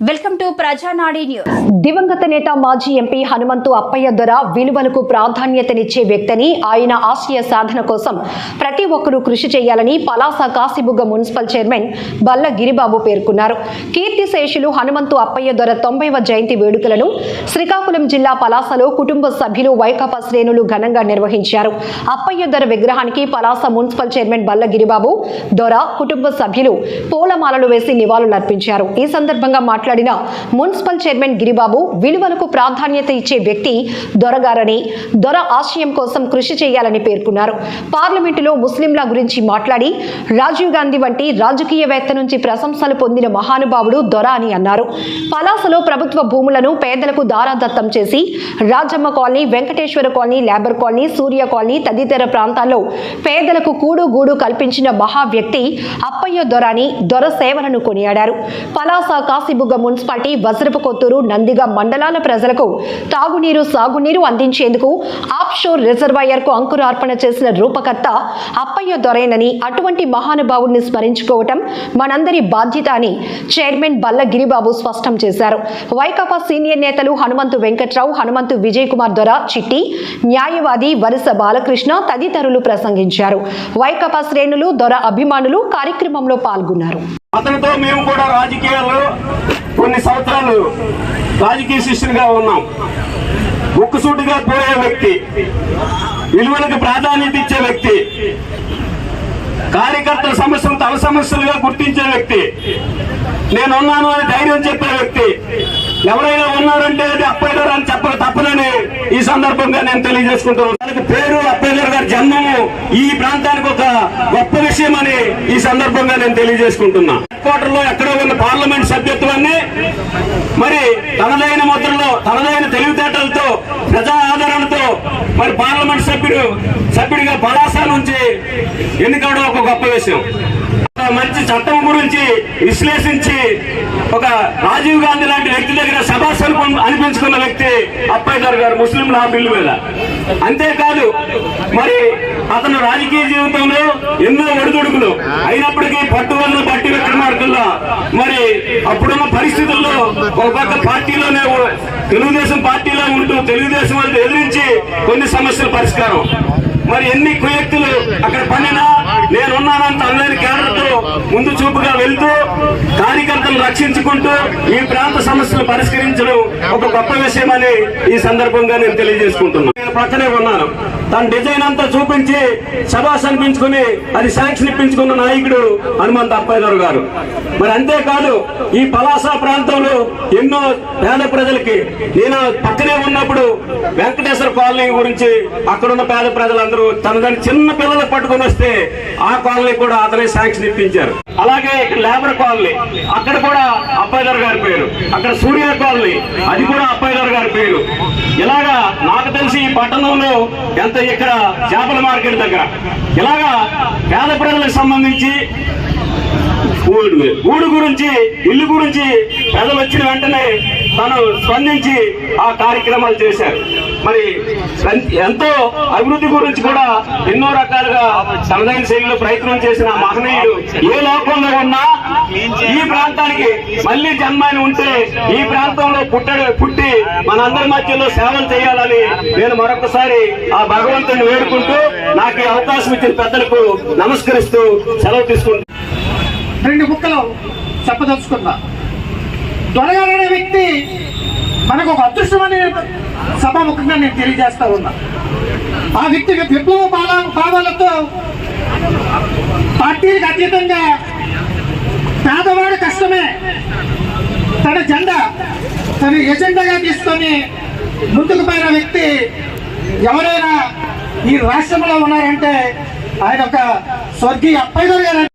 Welcome to ప్రజానాడి news. దివంగత నేత మాజీ ఎంపీ హనుమంతు అప్పయ్య దొర విలువలకు ప్రాధాన్యతనిచ్చే వ్యక్తిని, ఆయన ఆశయ సాధన కోసం ప్రతి ఒక్కరూ కృషి చేయాలని పలాస కాశీబుగ్గ మున్సిపల్ చైర్మన్ బల్ల గిరిబాబు పేర్కొన్నారు. కీర్తిశేషులు హనుమంతు అప్పయ్య దొర 90వ జయంతి వేడుకలను శ్రీకాకుళం జిల్లా పలాసలో కుటుంబ సభ్యులు, వైకాపా శ్రేణులు ఘనంగా నిర్వహించారు. అప్పయ్య దొర విగ్రహానికి పలాస మున్సిపల్ చైర్మన్ బల్ల గిరిబాబు దొర కుటుంబ సభ్యులు పూలమాలలు వేసి నివాళులర్పించారు. ఈ సందర్భంగా మాట్లాడిన మున్సిపల్ చైర్మన్ గిరిబాబు, విలువలకు ప్రాధాన్యత ఇచ్చే వ్యక్తి దొరగారని, దొర ఆశయం కోసం కృషి చేయాలని పేర్కొన్నారు. పార్లమెంటులో ముస్లింల గురించి మాట్లాడి రాజీవ్ గాంధీ వంటి రాజకీయవేత్త నుంచి ప్రశంసలు పొందిన మహానుభావుడు దొర అని అన్నారు. పలాసలో ప్రభుత్వ భూములను పేదలకు దారాదత్తం చేసి Rajamma colony, Venkateswara colony, labour colony, Surya colony తదితర ప్రాంతాల్లో పేదలకు కూడు గూడు కల్పించిన మహా వ్యక్తి అప్పయ్య దొర అని, దొర సేవలను కొనియాడారు. పలాస కాశీబుగ్గ మున్సిపాలిటీ, వజ్రపు కొత్తూరు, నందిగా మండలాల ప్రజలకు తాగునీరు, సాగునీరు అందించేందుకు ఆఫ్షోర్ రిజర్వాయర్ కు అంకురార్పణ చేసిన రూపకర్త అప్పయ్య దొరేనని, అటువంటి మహానుభావుడిని స్మరించుకోవటం మనందరి బాధ్యత అని చైర్మన్ బల్ల గిరిబాబు స్పష్టం చేశారు. వైకాపా సీనియర్ నేతలు హనుమంతు వెంకట్రావు, హనుమంతు విజయ్ కుమార్ దొర, చిట్టి, న్యాయవాది వరుస బాలకృష్ణ తదితరులు ప్రసంగించారు. వైకాపా శ్రేణులు, దొర అభిమానులు కార్యక్రమంలో పాల్గొన్నారు. అతనితో మేము కూడా రాజకీయాల్లో కొన్ని సంవత్సరాలు రాజకీయ శిష్యులుగా ఉన్నాం. ముక్కుసూటిగా పోయే వ్యక్తి, విలువలకు ప్రాధాన్యత ఇచ్చే వ్యక్తి, కార్యకర్తల సమస్యలు తన సమస్యలుగా గుర్తించే వ్యక్తి, నేనున్నాను అని ధైర్యం చెప్పే వ్యక్తి, ఎవరైనా ఉన్నారంటే అది అప్పయ్య అని చెప్పక తప్పదని ఈ సందర్భంగా నేను తెలియజేసుకుంటున్నాను. తనకు పేరు అప్పయ్య గారి జన్మము ఈ ప్రాంతానికి ఒక గొప్ప విషయం అని ఈ సందర్భంగా నేను తెలియజేసుకుంటున్నా. హెడ్ లో ఎక్కడో ఉన్న పార్లమెంట్ సభ్యత్వాన్ని మరి తనదైన ముద్రలో, తనదైన తెలివితేటలతో, ప్రజా ఆదరణతో మరి పార్లమెంట్ సభ్యుడిగా పలాస నుంచి ఎన్నికవడం ఒక గొప్ప విషయం. మంచి చట్టం గురించి విశ్లేషించి ఒక రాజీవ్ గాంధీ లాంటి వ్యక్తి దగ్గర శభాష్ అనిపించుకున్న వ్యక్తి అప్పయ్య దొర గారు ముస్లింల బిల్లు మీద. అంతేకాదు మరి అతను రాజకీయ జీవితంలో ఎన్నో ఒడిదుడుకులు అయినప్పటికీ పట్టువదల బట్టి విక్రమార్కుల్లో మరి అప్పుడున్న పరిస్థితుల్లో ఒక పక్క పార్టీలోనే తెలుగుదేశం పార్టీలో ఉంటూ తెలుగుదేశం వాళ్ళని ఎదిరించి కొన్ని సమస్యల పరిష్కారం, మరి ఎన్ని కుయక్తులు అక్కడ పనినా నేనున్నానంత అందరి కేడర్తో ముందు చూపుగా వెళ్తూ కార్యకర్తలు రక్షించుకుంటూ ఈ ప్రాంత సమస్యలు పరిష్కరించడం ఒక గొప్ప విషయం అని ఈ సందర్భంగా నేను తెలియజేసుకుంటున్నాను. నేను పక్కనే ఉన్నాను. తన డిజైన్ అంతా చూపించి శభాష్ అనిపించుకుని అది శాంక్షన్ ఇప్పించుకున్న నాయకుడు హనుమంతు అప్పయ్య దొర గారు. మరి అంతేకాదు ఈ పలాస ప్రాంతంలో ఎన్నో పేద ప్రజలకి, నేను పక్కనే ఉన్నప్పుడు వెంకటేశ్వర కాలనీ గురించి అక్కడున్న పేద ప్రజలందరూ తనదని చిన్న పిల్లలు పట్టుకుని వస్తే ఆ కాలనీ కూడా అతనే శాంక్షన్ ఇప్పించారు. అలాగే ఇక్కడ లేబర్ కాలనీ, అక్కడ కూడా అప్పయ్య దొర గారి పేరు. అక్కడ సూర్య కాలనీ, అది కూడా అప్పయ్య దొర గారి పేరు. ఇలాగా నాకు తెలిసి ఈ పట్టణంలో ఎంత ఇక్కడ చేపల మార్కెట్ దగ్గర ఇలాగా పేద ప్రజలకు సంబంధించి గూడు గురించి, ఇల్లు గురించి ప్రజలు వచ్చిన వెంటనే తను స్పందించి ఆ కార్యక్రమాలు చేశారు. మరి ఎంతో అభివృద్ధి గురించి కూడా ఎన్నో రకాలుగా తనదైన శైలిలో ప్రయత్నం చేసిన మహనీయుడు ఏ లోకంలో ఉన్నా ఈ ప్రాంతానికి మళ్లీ జన్మాన్ని ఉంటే ఈ ప్రాంతంలో పుట్టి మనందరి మధ్యలో సేవలు చేయాలని నేను మరొకసారి ఆ భగవంతుని వేడుకుంటూ నాకు ఈ అవకాశం ఇచ్చిన పెద్దలకు నమస్కరిస్తూ సెలవు తీసుకుంటూ రెండు ముక్కలు చెప్పదలుచుకున్నా. దొరగారు అనే వ్యక్తి మనకు ఒక అదృష్టమని సభాముఖంగా నేను తెలియజేస్తా ఉన్నా. ఆ వ్యక్తి విప్లవ భావాలతో పార్టీలకు అతీతంగా పేదవాడి కష్టమే తన జెండా, తన ఎజెండాగా తీసుకొని ముందుకు పోయిన వ్యక్తి ఎవరైనా ఈ రాష్ట్రంలో ఉన్నారంటే ఆయన ఒక స్వర్గీయ అప్పయ్య దొర గారు.